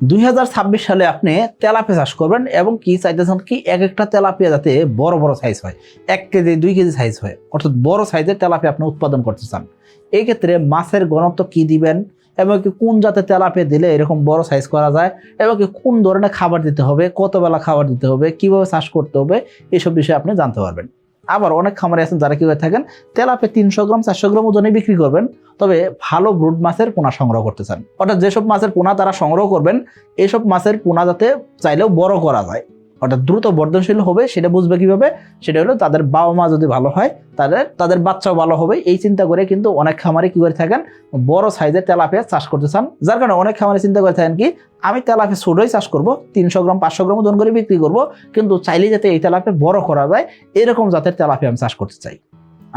2026 সালে আপনি তেলাপিয়া চাষ করবেন এবং কি চাইতেছেন কি এক একটা তেলাপিয়া যাতে বড় বড় সাইজ হয়, 1 কেজি 2 কেজি সাইজ হয়, অর্থাৎ বড় সাইজের তেলাপিয়া আপনি উৎপাদন করতে চান। এই ক্ষেত্রে মাছের ঘনত্ব কি দিবেন এবং কি কোন জাতের তেলাপিয়া দিলে এরকম বড় সাইজ করা যায় এবং কি কোন ধরনের খাবার দিতে হবে, কত বেলা খাবার দিতে হবে, কিভাবে চাষ করতে হবে, এইসব বিষয়ে আপনি জানতে পারবেন। আবার অনেক খামারে আছেন যারা কি করে থাকেন তেলাপিয়া 300 গ্রাম 400 গ্রাম ওজনে বিক্রি করবেন, তবে ভালো ব্রুড মাছের পোনা সংগ্রহ করতে চান। অর্থাৎ যেসব মাছের পোনা তারা সংগ্রহ করবেন এইসব মাছের পোনা যাতে চাইলেও বড় করা যায়, অর্থাৎ দ্রুত বর্ধনশীল হবে, সেটা বুঝবে কিভাবে? সেটা হলো তাদের বাবা মা যদি ভালো হয় তাদের বাচ্চাও ভালো হবে। এই চিন্তা করে কিন্তু অনেক খামারে কি করে থাকেন বড় সাইজের তেলাপিয়া চাষ করতে চান। যার কারণে অনেক খামারে চিন্তা করে থাকেন কি আমি তেলাপিয়া ছোটই চাষ করব, 300 গ্রাম 500 গ্রাম ওজন করে বিক্রি করব, কিন্তু চাইলে যাতে এই তেলাপিয়া বড় করা যায় এরকম জাতের তেলাপিয়া আমি চাষ করতে চাই।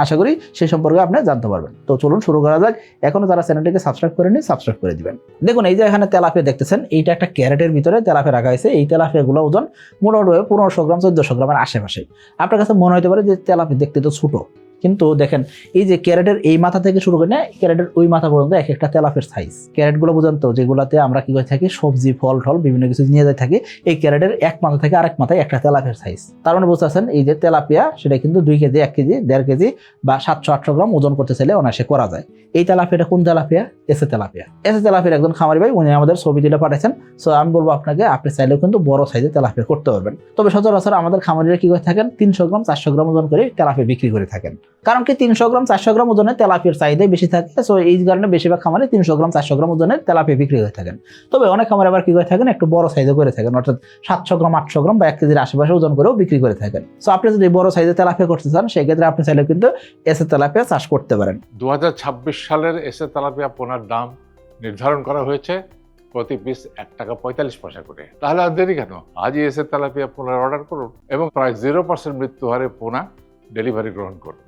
আশা করি সে সম্পর্কে আপনি জানতে পারবেন। তো চলুন শুরু করা যাক। এখনো যারা চ্যানেলটিকে সাবস্ক্রাইব করেনি সাবস্ক্রাইব করে দিবেন। দেখুন এই যে এখানে তেলাপিয়া দেখতেছেন, এইটা একটা ক্যারেটের ভিতরে তেলাপিয়া রাখা হয়েছে। এই তেলাপিয়াগুলো ওজন মোটামুটি 1500 গ্রাম 1400 গ্রামের আশেপাশে। আপনার কাছে মনে হতে পারে যে তেলাপিয়া দেখতে তো ছোট, কিন্তু দেখেন এই যে ক্যারেটের এই মাথা থেকে শুরু করে না ক্যারেটের ওই মাথা পর্যন্ত এক একটা তেলাপিয়ার সাইজ। ক্যারেটগুলো বুঝেন তো, যেগুলোতে আমরা কি করে থাকি সবজি ফল টল বিভিন্ন কিছু নিয়ে যাই থাকি, এই ক্যারেটের এক মাথা থেকে আরেক মাথায় একটা তেলাপিয়ার সাইজ। তার মানে বুঝতে পারছেন এই যে তেলাপিয়া সেটা কিন্তু 2 কেজি 1 কেজি 1.5 কেজি বা 700-800 গ্রাম ওজন করতে চাইলে অনায়াসে করা যায়। এই তেলাপিয়াটা কোন তেলাপিয়া? এসে তেলাপিয়া। এসে তেলাপিয়ার একজন খামারি ভাই উনি আমাদের ছবি তুলে পাঠাচ্ছেন। সো আমি বলবো আপনাকে আপনি চাইলেও কিন্তু বড় সাইজের তেলাপিয়া করতে পারবেন। তবে সচরাচর আমাদের খামারিরা কি করে থাকেন 300 গ্রাম 400 গ্রাম ওজন করে তেলাপিয়া বিক্রি করে থাকেন। কারণ কি 300 গ্রাম 400 গ্রাম ওজনের তেলাপিয়ার চাহিদাই বেশি থাকে। সো এই কারণে বেশিরভাগ খামারে 300 গ্রাম 400 গ্রাম ওজনের তেলাপিয়া বিক্রি করে থাকেন। তবে অনেক খামারে আবার কি করে থাকেন একটু বড় সাইজে করে থাকেন, অর্থাৎ 700 গ্রাম 800 গ্রাম বা 1 কেজির আশেপাশে ওজন করেও বিক্রি করে থাকেন। সো আপনি যদি বড় সাইজের তেলাপিয়া করতে চান সেই ক্ষেত্রে আপনি চাইলে কিন্তু এসে তেলাপিয়া চাষ করতে পারেন। 2026 সালের এসে তেলাপিয়া পোনার দাম নির্ধারণ করা হয়েছে প্রতি পিস 1 টাকা 45 পয়সা করে। তাহলে আর দেরি কেন, আজই এসে তেলাপিয়া পোনার অর্ডার করুন এবং প্রায় 0% মৃত্যু হারে পোনা ডেলিভারি গ্রহণ করুন।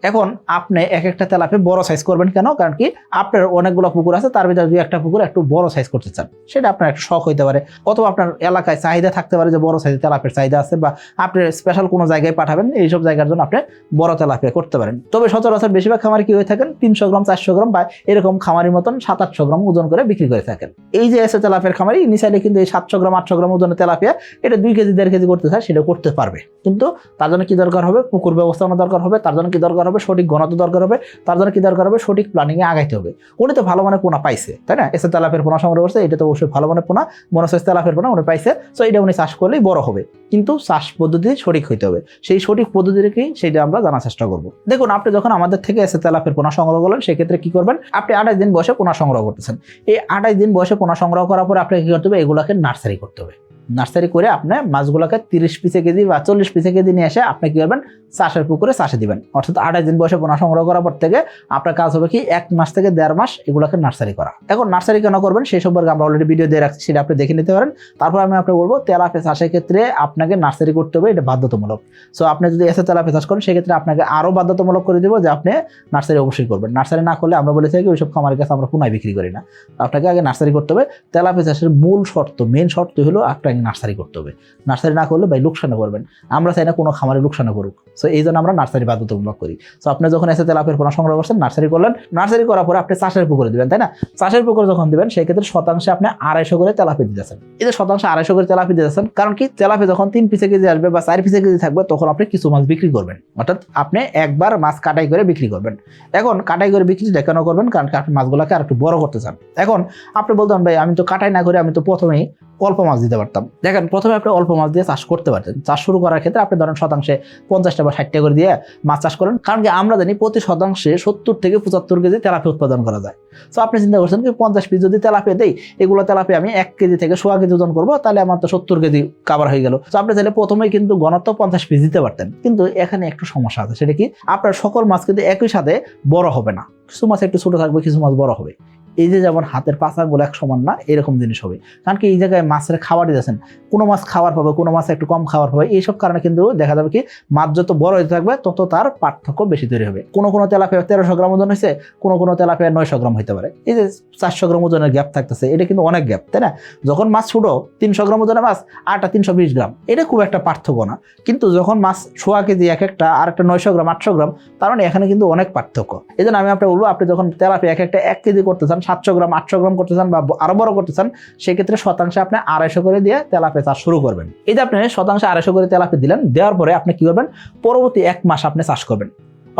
এখন আপনি এক একটা তেলাপিয়া বড় সাইজ করবেন কেন? কারণ কি আপনার অনেকগুলো পুকুর আছে, তার ভিতরে 2-1টা পুকুর একটু বড় সাইজ করতে চান, সেটা আপনার একটা শখ হইতে পারে, অথবা আপনার এলাকায় চাহিদা থাকতে পারে যে বড় সাইজের তেলাপিয়ার চাহিদা আছে, বা আপনি স্পেশাল কোনো জায়গায় পাঠাবেন, এইসব জায়গার জন্য আপনি বড় তেলাপিয়া করতে পারেন। তবে সচরাচর বেশিরভাগ খামারি কি হয়ে থাকেন 300 গ্রাম 400 গ্রাম বা এরকম খামারির মতন 700-800 গ্রাম ওজন করে বিক্রি করে থাকেন। এই যে এসে তেলাপিয়ার খামারি নিচাইলে কিন্তু এই 700 গ্রাম 800 গ্রাম ওজনের তেলাপিয়া এটা 2 কেজি 1.5 কেজি করতে চায়, সেটা করতে পারবে। কিন্তু তার জন্য কি দরকার হবে? পুকুর ব্যবস্থাপনা দরকার হবে, তার জন্য কি দরকার হবে? সঠিক ঘনত্ব দরকার হবে, তার জন্য কি দরকার হবে? সঠিক প্ল্যানিং এ আগাইতে হবে। উনি তো ভালো মানের পোনা পাইছে, তাই না? এসে তেলাপিয়ার পোনা সংগ্রহ করছে, এটা তো অবশ্যই ভালো মানের পোনা, মনোসাইজ তেলাপিয়ার পোনা উনি পাইছে। সো এটা উনি চাষ করলেই বড় হবে, কিন্তু চাষ পদ্ধতি সঠিক হইতে হবে। সেই সঠিক পদ্ধতিটা কি সেটা আমরা জানার চেষ্টা করব। দেখুন আপনি যখন আমাদের থেকে এসে তেলাপিয়ার পোনা সংগ্রহ করলেন সেই ক্ষেত্রে কি করবেন? আপনি 28 দিন বয়সে পোনা সংগ্রহ করতেছেন। এই 28 দিন বয়সে পোনা সংগ্রহ করার পরে আপনাকে কি করতে হবে? এগুলাকে নার্সারি করতে হবে। নার্সারি করে আপনি মাছগুলোকে 30 পিসে কেজি বা 40 পিসে কেজি নিয়ে এসে আপনি কি করবেন? চাষের পুকুরে চাষে দিবেন। অর্থাৎ 28 দিন বয়সে পোনা সংগ্রহ করার পর থেকে আপনার কাজ হবে কি 1 মাস থেকে 1.5 মাস এগুলোকে নার্সারি করা। এখন নার্সারি কেন করবেন সেই সম্পর্কে আমরা অলরেডি ভিডিও দিয়ে রাখছি, সেটা আপনি দেখে নিতে পারেন। তারপর আমি আপনাকে বলবো তেলাপিয়া চাষের ক্ষেত্রে আপনাকে নার্সারি করতে হবে, এটা বাধ্যতামূলক। সো আপনি যদি এসে তেলাপিয়া চাষ করেন সেক্ষেত্রে আপনাকে আরো বাধ্যতামূলক করে দেবো যে আপনি নার্সারি অবশ্যই করবেন। নার্সারি না করলে আমরা বলে থাকি ওইসব খামারের কাছে আমরা পোনায় বিক্রি করি না। আপনাকে আগে নার্সারি করতে হবে। তেলাপিয়া চাষের মূল শর্ত, মেন শর্ত হলো আপনাকে নার্সারি করতে হবে। নার্সারি না করলে ভাই লোকসানে করবেন, আমরা চাই না কোনো খামারে লোকসানে করুক। সো এই জন্য আমরা নার্সারি বাধ্যতামূলক করি। সো আপনি যখন এসে তেলাপিয়ার পোনা সংগ্রহ করছেন নার্সারি করলেন, নার্সারি করার পরে আপনি চাষের পুকুরে দিবেন, তাই না? চাষের পুকুরে যখন দিবেন সেই ক্ষেত্রে শতাংশে আপনি 250 করে তেলাপিয়া দিতেছেন। এই যে শতাংশে 250 করে তেলাপিয়া দিতেছেন, কারণ কি তেলাপিয়া যখন 3 পিসে কেজি আসবে বা 4 পিসে কেজি থাকবে তখন আপনি কিছু মাছ বিক্রি করবেন, অর্থাৎ আপনি একবার মাছ কাটাই করে বিক্রি করবেন। এখন কাটাই করে বিক্রিটা কেন করবেন? কারণ আপনি মাছগুলোকে আর একটু বড় করতে চান। এখন আপনি বলতেন ভাই আমি তো কাটাই না করে আমি তো প্রথমেই অল্প মাছ দিতে পারতাম। দেখেন প্রথমে আপনি অল্প মাছ দিয়ে চাষ করতে পারতেন। চাষ শুরু করার ক্ষেত্রে আপনি ধরেন শতাংশে 50টা বা 60টা করে দিয়ে মাছ চাষ করেন, কারণ কি আমরা জানি প্রতি শতাংশে 70 থেকে 75 কেজি তেলাপিয়া উৎপাদন করা যায়। সো আপনি চিন্তা করছেন কি 50 পিস যদি তেলাপিয়া দেই, এগুলো তেলাপিয়া আমি 1 কেজি থেকে 1.5 কেজি ওজন করবো, তাহলে আমার তো 70 কেজি কাভার হয়ে গেল। সো আপনি চাইলে প্রথমেই কিন্তু ঘনত্ব 50 পিস দিতে পারতেন, কিন্তু এখানে একটু সমস্যা আছে। সেটা কি আপনার সকল মাছ কিন্তু একই সাথে বড় হবে না, কিছু মাছ একটু ছোট থাকবে, কিছু মাছ বড় হবে। এই যে যেমন হাতের পাছাগুলো এক সমান না, এরকম জিনিস হবে। কারণ কি এই জায়গায় মাছের খাবার দিতেছেন, কোনো মাছ খাবার পাবে, কোনো মাছ একটু কম খাবার পাবে। এইসব কারণে কিন্তু দেখা যাবে কি মাছ যত বড় হতে থাকবে তত তার পার্থক্য বেশি তৈরি হবে। কোনো তেলাপিয়া 1300 গ্রাম ওজন হয়েছে, কোনো তেলাপিয়া 900 গ্রাম হতে পারে। এই যে 400 গ্রাম ওজনের গ্যাপ থাকতেছে, এটা কিন্তু অনেক গ্যাপ, তাই না? যখন মাছ ছোট 300 গ্রাম ওজনের মাছ আরটা 320 গ্রাম, এটা খুব একটা পার্থক্য না। কিন্তু যখন মাছ 1.5 কেজি এক একটা আর একটা 900 গ্রাম 800 গ্রাম, তার মানে এখানে কিন্তু অনেক পার্থক্য। এই জন্য আমি আপনাকে বলবো আপনি যখন তেলাপিয়া এক একটা 1 কেজি করতে চান 700 গ্রাম 800 গ্রাম করতে চান বা আরো বড় করতে চান, সেক্ষেত্রে শতাংশে আপনি 250 করে দিয়ে তেলাপিয়া চাষ শুরু করবেন। এই যে আপনি শতাংশে 250 করে তেলাপিয়া দিলেন, দেওয়ার পরে আপনি কি করবেন, পরবর্তী 1 মাস আপনি চাষ করবেন।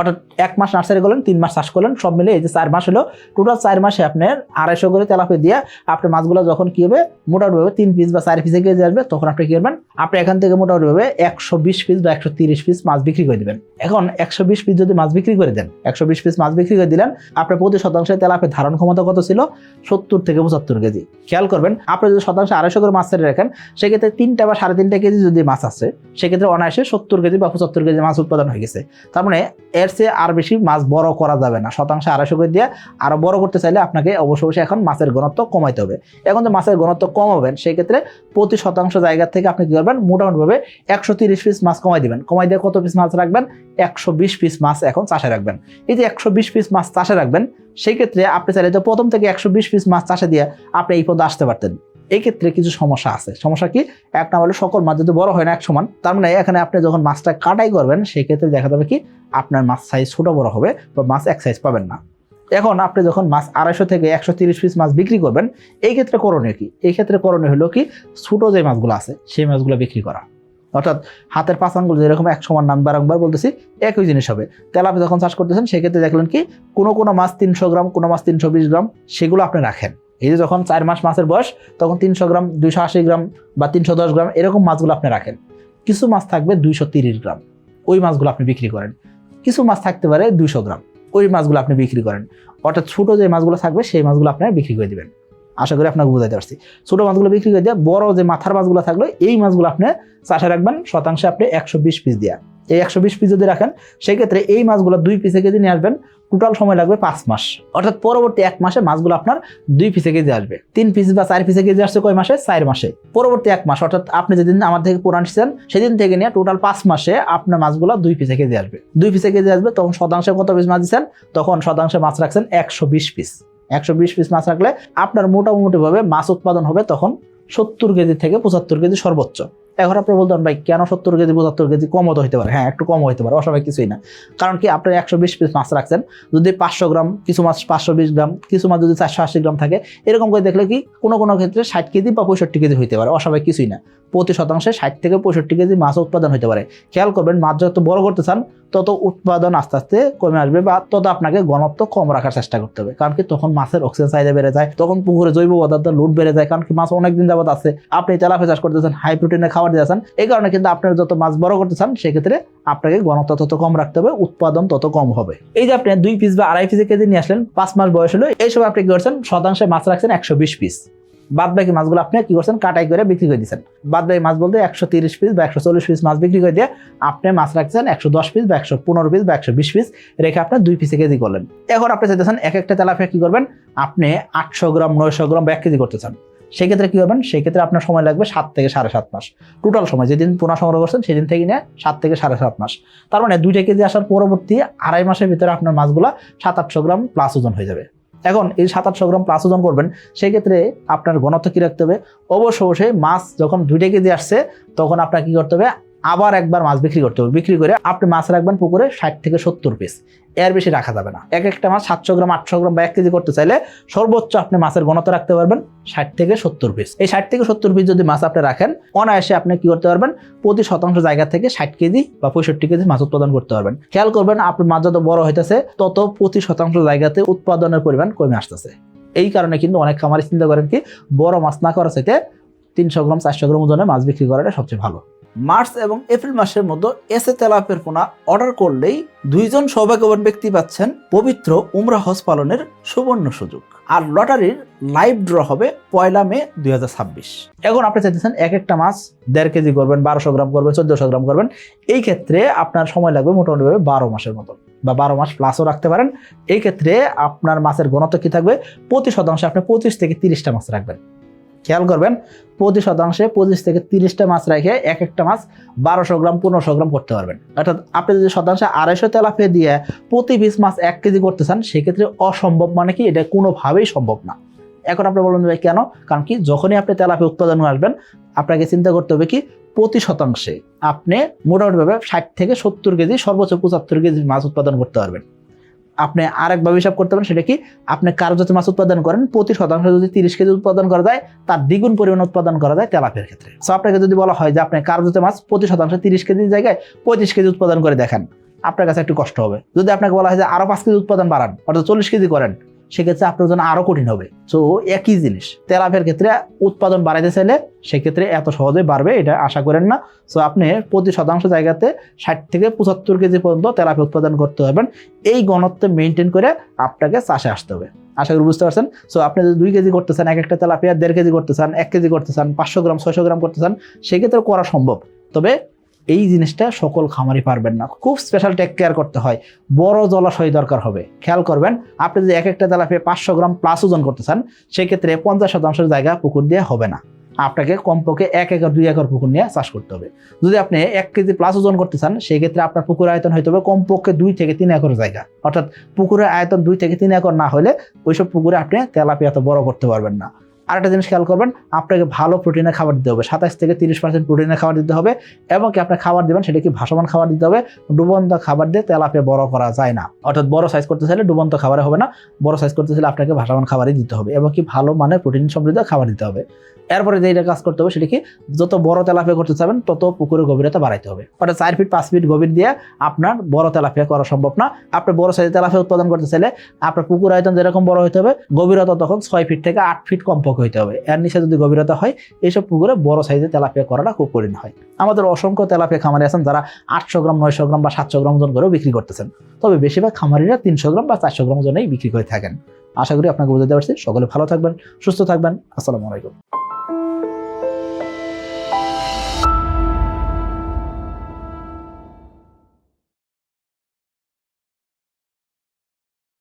অর্থাৎ 1 মাস নার্সারি করলেন, 3 মাস চাষ করলেন, সব মিলে এই যে 4 মাস হলো, টোটাল 4 মাসে আপনার 250 করে তেলাপিয়া দিয়ে আপনার মাছগুলো যখন কি হবে মোটামুটিভাবে 3 পিস বা 4 পিসে কেজি আসবে, তখন আপনি কি করবেন, আপনি এখান থেকে মোটামুটিভাবে 120 পিস বা 130 পিস মাছ বিক্রি করে দিবেন। এখন 120 পিস যদি মাছ বিক্রি করে দেন, 120 পিস মাছ বিক্রি করে দিলেন, আপনার প্রতি শতাংশে তেলাপিয়া ধারণ ক্ষমতা কত ছিল, 70 থেকে 75 কেজি। খেয়াল করবেন, আপনি যদি শতাংশে 250 করে মাছ ছেড়ে রাখেন, সেক্ষেত্রে 3টা বা 3.5 কেজি যদি মাছ আসে, সেক্ষেত্রে অনায়াসে 70 কেজি বা 75 কেজি মাছ উৎপাদন হয়ে গেছে। তার মানে এর চেয়ে আর বেশি মাছ বড় করা যাবে না। শতাংশে 250 করে দিয়ে আরো বড় করতে চাইলে আপনাকে অবশ্যই এখন মাছের ঘনত্ব কমাইতে হবে। এখন যে মাছের ঘনত্ব কমাবেন, সেই ক্ষেত্রে প্রতি শতাংশ জায়গা থেকে আপনি কি করবেন, মোটামুটিভাবে 130 পিস মাছ কমাই দিবেন। কমাই দিয়ে কত পিস মাছ রাখবেন, 120 পিস মাছ এখন চাষে রাখবেন। এই যে 120 পিস মাছ চাষে রাখবেন, সেই ক্ষেত্রে আপনি চাইলে তো প্রথম থেকে 120 পিস মাছ চাষে দিয়ে আপনি এই পর্যন্ত আসতে পারতেন। এই ক্ষেত্রে কিছু সমস্যা আছে। সমস্যা কি, এক না হলে সকল মাছ যদি বড় হয় না এক সমান, তার মানে এখানে আপনি যখন মাছটা কাটাই করবেন, সেই ক্ষেত্রে দেখা যাবে কি আপনার মাছ সাইজ ছোট বড় হবে বা মাছ এক সাইজ পাবেন না। এখন আপনি যখন মাছ 250 থেকে 130 পিস মাছ বিক্রি করবেন, এই ক্ষেত্রে করণীয় কি, এই ক্ষেত্রে করণীয় হলো কি, ছোট যে মাছগুলো আছে সেই মাছগুলো বিক্রি করা। অর্থাৎ হাতের 5 আঙ্গুল যেরকম এক সমান নাম, বারংবার বলতেছি, একই জিনিস হবে। তেলাপিয়া যখন চাষ করতেছেন, সেক্ষেত্রে দেখলেন কি কোনো মাছ 300 গ্রাম, কোনো মাছ 320 গ্রাম, সেগুলো আপনি রাখেন। এই যে যখন 4 মাস মাছের বয়স, তখন 300 গ্রাম, 280 গ্রাম বা 310 গ্রাম এরকম মাছগুলো আপনি রাখেন। কিছু মাছ থাকবে 230 গ্রাম, ওই মাছগুলো আপনি বিক্রি করেন। কিছু মাছ থাকতে পারে 200 গ্রাম, ওই মাছগুলো আপনি বিক্রি করেন। অর্থাৎ ছোট যে মাছগুলো থাকবে সেই মাছগুলো আপনি বিক্রি করে দিবেন। আশা করি আপনাকে বুঝাইতে পারছি। ছোট মাছগুলো বিক্রি করে দিয়ে বড় যে মাথার মাছগুলো থাকলো, এই মাছগুলো আপনি চাষে রাখবেন শতাংশে আপনি 120 পিস দিয়া। এই 120 পিস যদি রাখেন, সেই ক্ষেত্রে এই মাছগুলো 2 পিসে কেজি নিয়ে আসবেন। টোটাল সময় লাগবে 5 মাস। অর্থাৎ পরবর্তী 1 মাসে মাছগুলো আপনার 2 পিসে কেজি আসবে। 3 পিস বা 4 পিসে কেজি আসছে কয় মাসে, 4 মাসে। পরবর্তী 1 মাস, অর্থাৎ আপনি যেদিন আমার থেকে পুরান নিচ্ছেন সেদিন থেকে নিয়ে টোটাল 5 মাসে আপনার মাছগুলো 2 পিসে কেজি আসবে। 2 পিসে কেজি আসবে, তখন শতাংশে কত পিস মাছ দিচ্ছেন, তখন শতাংশে মাছ রাখছেন 120 পিস। 120 পিস মাছ রাখলে আপনার মোটামুটিভাবে মাছ উৎপাদন হবে তখন 70 কেজি থেকে 75 কেজি সর্বোচ্চ। এখন আপনি বলতেন ভাই কেন 70 কেজি 75 কেজি, কমও তো হতে পারে। হ্যাঁ, একটু কম হতে পারে, অস্বাভাবিক কিছুই না। কারণ কি, আপনি 120 পিস মাছ রাখছেন, যদি 500 গ্রাম, কিছু মাছ 520 গ্রাম, কিছু মাছ যদি 480 গ্রাম থাকে, এরকম করে দেখলে কি কোনো ক্ষেত্রে 60 কেজি বা 65 কেজি হতে পারে, অস্বাভাবিক কিছুই না। প্রতি শতাংশে 60 থেকে 65 কেজি মাছ উৎপাদন হতে পারে। খেয়াল করবেন, মাছ যত বড় করতে চান তত উৎপাদন আস্তে আস্তে কমে আসবে, বা তত আপনাকে ঘনত্ব কম রাখার চেষ্টা করতে হবে। কারণ কি, তখন মাছের অক্সিজেন চাহিদা বেড়ে যায়, তখন পুকুরে জৈব পদার্থের লোড বেড়ে যায়। কারণ কি, মাছ অনেকদিন যাবত আছে, আপনি তেলাপিয়া চাষ করতেছেন, হাই প্রোটিনের খাবার দিয়েছেন, এই কারণে কিন্তু আপনার যত মাছ বড় করতে চান, সেক্ষেত্রে আপনাকে ঘনত্ব তত কম রাখতে হবে, উৎপাদন তত কম হবে। এই যে আপনি 2 পিস বা 2.5 পিসে কেজি নিয়ে আসলেন, 5 মাস বয়স হলো, এই সময় আপনি কি করছেন, শতাংশে মাছ রাখছেন 120 পিস। বাদ বাকি মাছগুলো আপনি কি করছেন, কাটাই করে বিক্রি করে দিচ্ছেন। বাদ বাকি মাছ বলতে 130 পিস বা 140 পিস মাছ বিক্রি করে দিয়ে আপনি মাছ রাখছেন 110 পিস বা 115 পিস বা 120 পিস রেখে আপনি 2 পিসে কেজি করলেন। এখন আপনি চাইতেছেন এক একটা তেলাপিয়া কি করবেন, আপনি 800 গ্রাম 900 গ্রাম বা 1 কেজি করতে চান। সেক্ষেত্রে কি করবেন, সেক্ষেত্রে আপনার সময় লাগবে 7 থেকে 7.5 মাস। টোটাল সময় যেদিন পোনা সংগ্রহ করছেন সেদিন থেকে নিয়ে 7 থেকে 7.5 মাস। তার মানে 2 কেজি আসার পরবর্তী 2.5 মাসের ভিতরে আপনার মাছগুলো 700-800 গ্রাম প্লাস ওজন হয়ে যাবে। এখন এই 700-800 গ্রাম প্লাস ওজন করবেন, সেই ক্ষেত্রে আপনার ঘনত্ব কি রাখতে হবে, অবশ্যই মাছ যখন 2 কেজি আসছে, তখন আপনার কি করতে হবে, আবার একবার মাছ বিক্রি করতে হবে। বিক্রি করে আপনি মাছ রাখবেন পুকুরে 60 থেকে 70 পিস, এর বেশি রাখা যাবে না। এক একটা মাছ 700 গ্রাম 800 গ্রাম বা 1 কেজি করতে চাইলে সর্বোচ্চ আপনি মাছের ঘনত্ব রাখতে পারবেন 60 থেকে 70 পিস। এই 60 থেকে 70 পিস যদি মাছ আপনি রাখেন, অনায়াসে আপনি কি করতে পারবেন, প্রতি শতাংশ জায়গা থেকে 60 কেজি বা 65 কেজি মাছ উৎপাদন করতে পারবেন। খেয়াল করবেন, আপনার মাছ যত বড় হইতেছে তত প্রতি শতাংশ জায়গাতে উৎপাদনের পরিমাণ কমে আসতেছে। এই কারণে কিন্তু অনেক খামারি চিন্তা করেন কি, বড় মাছ না করার চাইতে 300 গ্রাম 400 গ্রাম ওজনে মাছ বিক্রি করাটা সবচেয়ে ভালো। মার্চ এবং এপ্রিল মাসের মধ্যে এসএ তেলাপিয়ার পোনা অর্ডার করলেই 2 জন সৌভাগ্যবান ব্যক্তি পাচ্ছেন পবিত্র উমরা হজ পালনের সুবর্ণ সুযোগ। আর লটারির লাইভ ড্র হবে 1 মে 2026। এখন আপনি চাইতেছেন এক একটা মাছ 1.5 কেজি করবেন, 1200 গ্রাম করবেন, 1400 গ্রাম করবেন। এই ক্ষেত্রে আপনার সময় লাগবে মোটামুটি 12 মাসের মতো, বা 12 মাস প্লাসও রাখতে পারেন। এই ক্ষেত্রে আপনার মাছের ঘনত্ব কি থাকবে, প্রতি শতাংশে আপনি 25 থেকে 30টা মাছ রাখবেন। খেয়াল করবেন, প্রতি শতাংশে 25 থেকে 30টা মাছ রেখে এক একটা মাছ 1200 গ্রাম 1500 গ্রাম করতে পারবেন। অর্থাৎ আপনি যদি শতাংশে 250 তেলাপিয়া দিয়ে প্রতি পিস মাছ 1 কেজি করতে চান, সেক্ষেত্রে অসম্ভব, মানে কি এটা কোনোভাবেই সম্ভব না। এখন আপনি বলবেন ভাই কেন, কারণ কি, যখনই আপনি তেলাপিয়া উৎপাদন আসবেন, আপনাকে চিন্তা করতে হবে কি, প্রতি শতাংশে আপনি মোটামুটিভাবে 60 থেকে 70 কেজি, সর্বোচ্চ 75 কেজি মাছ উৎপাদন করতে পারবেন। আপনি আরেকভাবে হিসাব করতে পারেন, সেটা কি, আপনি কার্যত মাছ উৎপাদন করেন, প্রতি শতাংশ যদি 30 কেজি উৎপাদন করা যায়, তার দ্বিগুণ পরিমাণ উৎপাদন করা যায় তেলাপিয়ার ক্ষেত্রে। সো আপনাকে যদি বলা হয় যে আপনি কার্যত মাছ প্রতি শতাংশ 30 কেজির জায়গায় 35 কেজি উৎপাদন করে দেখেন, আপনার কাছে একটু কষ্ট হবে। যদি আপনাকে বলা হয় যে আরো 5 কেজি উৎপাদন বাড়ান, অর্থাৎ 40 কেজি করেন, সেক্ষেত্রে আপনার জন্য আরো কঠিন হবে। সো একই জিনিস তেলাপিয়ার ক্ষেত্রে উৎপাদন বাড়াইতে চাইলে সেক্ষেত্রে এত সহজে বাড়বে এটা আশা করেন না। সো আপনি প্রতি শতাংশ জায়গাতে 60 থেকে 75 কেজি পর্যন্ত তেলাপিয়া উৎপাদন করতে হবেন। এই ঘনত্ব মেনটেন করে আপনাকে চাষে আসতে হবে। আশা করি বুঝতে পারছেন। সো আপনি যদি 2 কেজি করতে চান, এক একটা তেলাপিয়া 1.5 কেজি করতে চান, 1 কেজি করতে চান, 500 গ্রাম 600 গ্রাম করতে চান, সেক্ষেত্রে করা সম্ভব। তবে এই জিনিসটা সকল খামারি পারবেন না, খুব স্পেশাল টেক কেয়ার করতে হয়, বড় জলাশয় দরকার হবে। খেয়াল করবেন, আপনি যদি এক একটা তেলাপিয়া 500 গ্রাম প্লাস ওজন করতে চান, সেক্ষেত্রে 50% জায়গা পুকুর দিয়ে হবে না, আপনাকে কমপক্ষে 1 একর 2 একর পুকুর নিয়ে চাষ করতে হবে। যদি আপনি 1 কেজি প্লাস ওজন করতে চান, সেক্ষেত্রে আপনার পুকুরের আয়তন হইতে হবে কমপক্ষে 2 থেকে 3 একর জায়গা, অর্থাৎ পুকুরের আয়তন 2 থেকে 3 একর না হলে ওইসব পুকুরে আপনি তেলাপিয়া তো বড় করতে পারবেন না। আরেকটা জিনিস খেয়াল করবেন, আপনাকে ভালো প্রোটিনের খাবার দিতে হবে, 27 থেকে 30% প্রোটিনের খাবার দিতে হবে, এবং কি আপনার খাবার দিবেন সেটা কি ভাসমান খাবার দিতে হবে। ডুবন্ত খাবার দিয়ে তেলাপিয়া বড় করা যায় না, অর্থাৎ বড় সাইজ করতে চাইলে ডুবন্ত খাবারে হবে না, বড় সাইজ করতে চাইলে আপনাকে ভাসমান খাবারই দিতে হবে, এবং কি ভালো মানের প্রোটিন সমৃদ্ধ খাবার দিতে হবে। এরপরে যেটা কাজ করতে হবে সেটা কি, যত বড় তেলাপিয়া করতে চাবেন তত পুকুরের গভীরতা বাড়াইতে হবে, অর্থাৎ 4 ফিট 5 ফিট গভীর দিয়ে আপনার বড় তেলাপিয়া করা সম্ভব না। আপনি বড় সাইজের তেলাপিয়া উৎপাদন করতে চাইলে আপনার পুকুর আয়তন যেরকম বড় হতে হবে, গভীরতা তখন 6 ফিট থেকে 8 ফিট কমপক্ষে হইতে হবে। এর নিচে যদি গভীরতা হয়, এইসব পুকুরে বড় সাইজের তেলাপিয়া করাটা খুব কঠিন হয়। আমাদের অসংখ্য তেলাপিয়া খামারি আছেন যারা 800 গ্রাম 900 গ্রাম বা 700 গ্রাম ওজন করেও বিক্রি করতেছেন, তবে বেশিরভাগ খামারিরা 300 গ্রাম বা 400 গ্রাম ওজনেই বিক্রি করে থাকেন। আশা করি আপনাকে বুঝাতে পারছি। সকলে ভালো থাকবেন, সুস্থ থাকবেন। আসসালামু আলাইকুম।